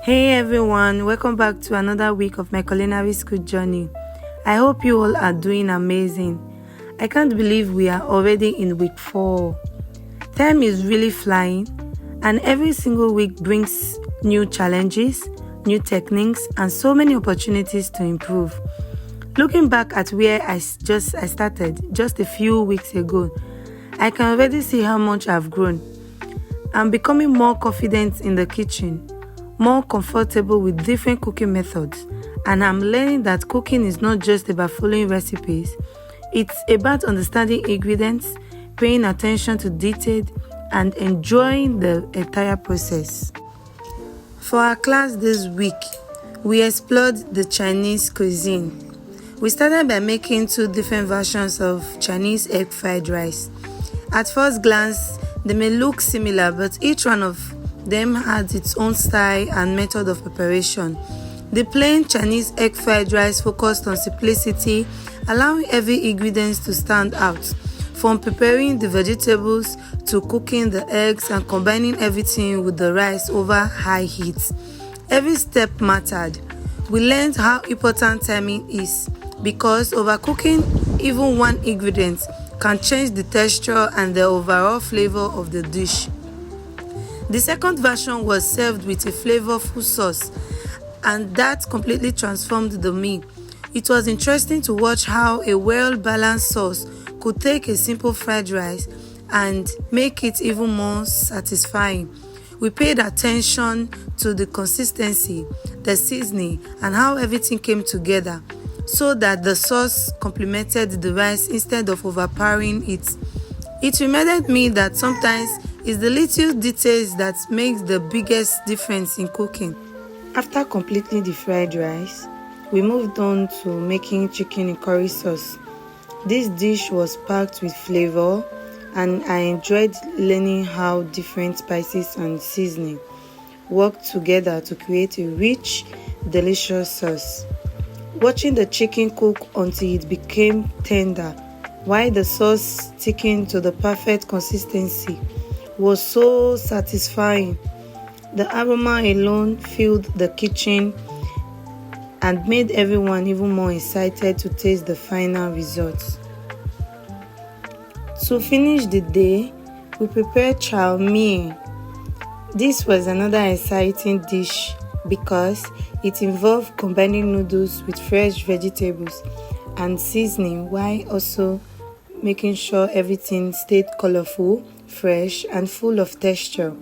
Hey everyone, welcome back to another week of my culinary school journey. I hope you all are doing amazing. I can't believe we are already in week 4. Time is really flying, and every single week brings new challenges, new techniques, and so many opportunities to improve. Looking back at where I started just a few weeks ago, I can already see how much I've grown. I'm becoming more confident in the kitchen, more comfortable with different cooking methods, and I'm learning that cooking is not just about following recipes. It's about understanding ingredients, paying attention to detail, and enjoying the entire process. For our class this week, we explored the Chinese cuisine. We started by making 2 different versions of Chinese egg fried rice. At first glance, they may look similar, but each one of them had its own style and method of preparation. The plain Chinese egg fried rice focused on simplicity, allowing every ingredient to stand out, from preparing the vegetables to cooking the eggs and combining everything with the rice over high heat. Every step mattered. We learned how important timing is, because overcooking even one ingredient can change the texture and the overall flavor of the dish. The second version was served with a flavorful sauce, and that completely transformed the meal. It was interesting to watch how a well-balanced sauce could take a simple fried rice and make it even more satisfying. We paid attention to the consistency, the seasoning, and how everything came together, so that the sauce complemented the rice instead of overpowering it. It reminded me that sometimes it's the little details that makes the biggest difference in cooking. After completing the fried rice, we moved on to making chicken in curry sauce. This dish was packed with flavor, and I enjoyed learning how different spices and seasoning work together to create a rich, delicious sauce. Watching the chicken cook until it became tender, while the sauce thickened to the perfect consistency, was so satisfying. The aroma alone filled the kitchen and made everyone even more excited to taste the final results. To finish the day, we prepared Chow Mein. This was another exciting dish because it involved combining noodles with fresh vegetables and seasoning, while also making sure everything stayed colorful, fresh, and full of texture.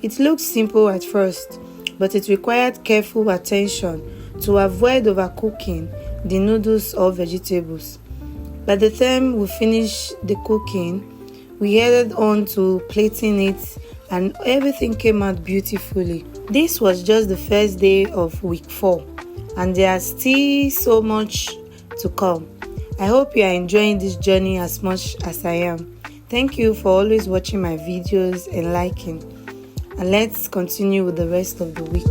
It looked simple at first, but it required careful attention to avoid overcooking the noodles or vegetables. By the time we finished the cooking, we headed on to plating it, and everything came out beautifully. This was just the first day of week 4, and there are still so much to come. I hope you are enjoying this journey as much as I am. Thank you for always watching my videos and liking. And let's continue with the rest of the week.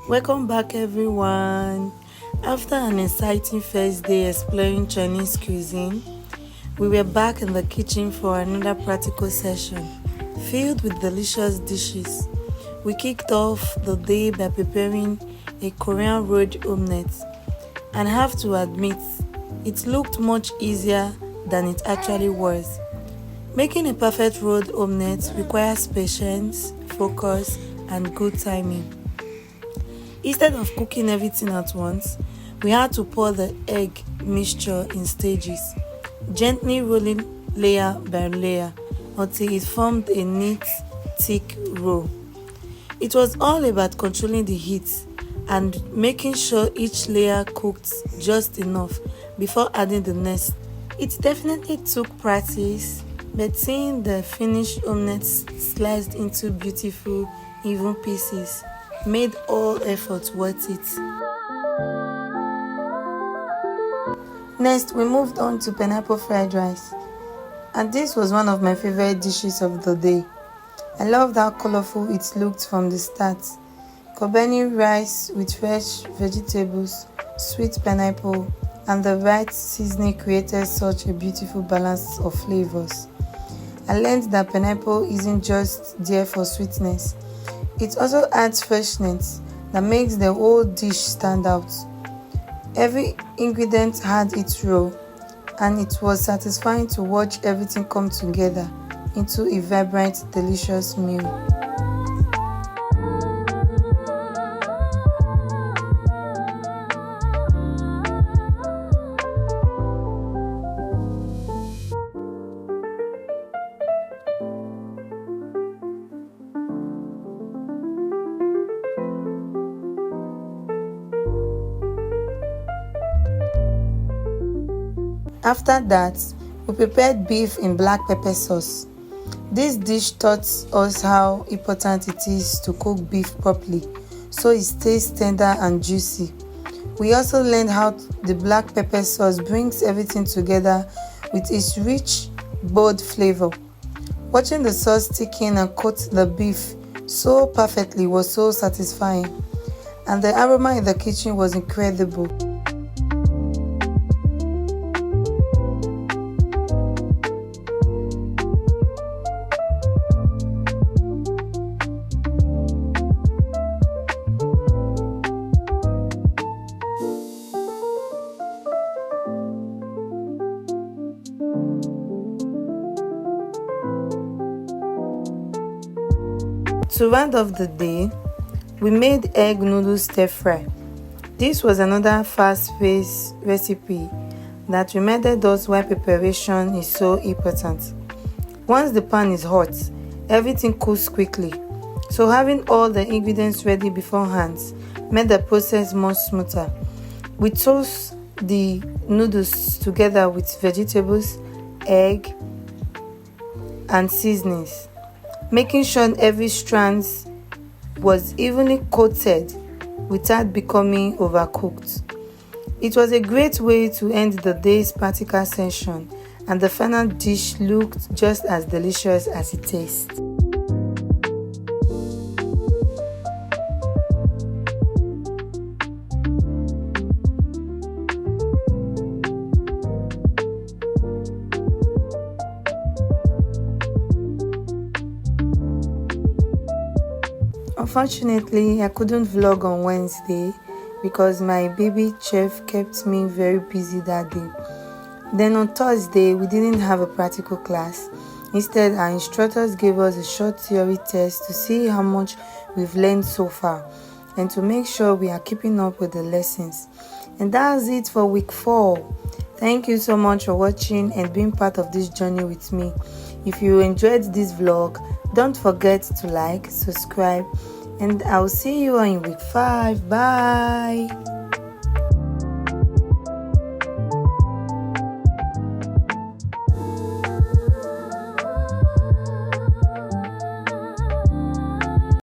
Welcome back everyone. After an exciting first day exploring Chinese cuisine, we were back in the kitchen for another practical session filled with delicious dishes. We kicked off the day by preparing a Korean rolled omelette, and I have to admit, it looked much easier than it actually was. Making a perfect rolled omelette requires patience, focus, and good timing. Instead of cooking everything at once, we had to pour the egg mixture in stages, gently rolling layer by layer until it formed a neat, thick roll. It was all about controlling the heat and making sure each layer cooked just enough before adding the next. It definitely took practice, But seeing the finished omelette sliced into beautiful, even pieces made all efforts worth it. Next, we moved on to pineapple fried rice, and this was one of my favorite dishes of the day. I loved how colorful it looked from the start. Combining rice with fresh vegetables, sweet pineapple, and the right seasoning created such a beautiful balance of flavors. I learned that pineapple isn't just there for sweetness, it also adds freshness that makes the whole dish stand out. Every ingredient had its role, and it was satisfying to watch everything come together into a vibrant, delicious meal. After that, we prepared beef in black pepper sauce. This dish taught us how important it is to cook beef properly so it stays tender and juicy. We also learned how the black pepper sauce brings everything together with its rich, bold flavor. Watching the sauce thicken and coat the beef so perfectly was so satisfying, and the aroma in the kitchen was incredible. To round off the day, we made egg noodle stir fry. This was another fast-paced recipe that reminded us why preparation is so important. Once the pan is hot, everything cooks quickly. So having all the ingredients ready beforehand made the process much smoother. We toast the noodles together with vegetables, egg, and seasonings, making sure every strand was evenly coated without becoming overcooked. It was a great way to end the day's practical session, and the final dish looked just as delicious as it tastes. Unfortunately, I couldn't vlog on Wednesday because my baby chef kept me very busy that day. Then on Thursday, we didn't have a practical class. Instead, our instructors gave us a short theory test to see how much we've learned so far and to make sure we are keeping up with the lessons. And that's it for week 4. Thank you so much for watching and being part of this journey with me. If you enjoyed this vlog, don't forget to like, subscribe, and I'll see you in week 5. Bye.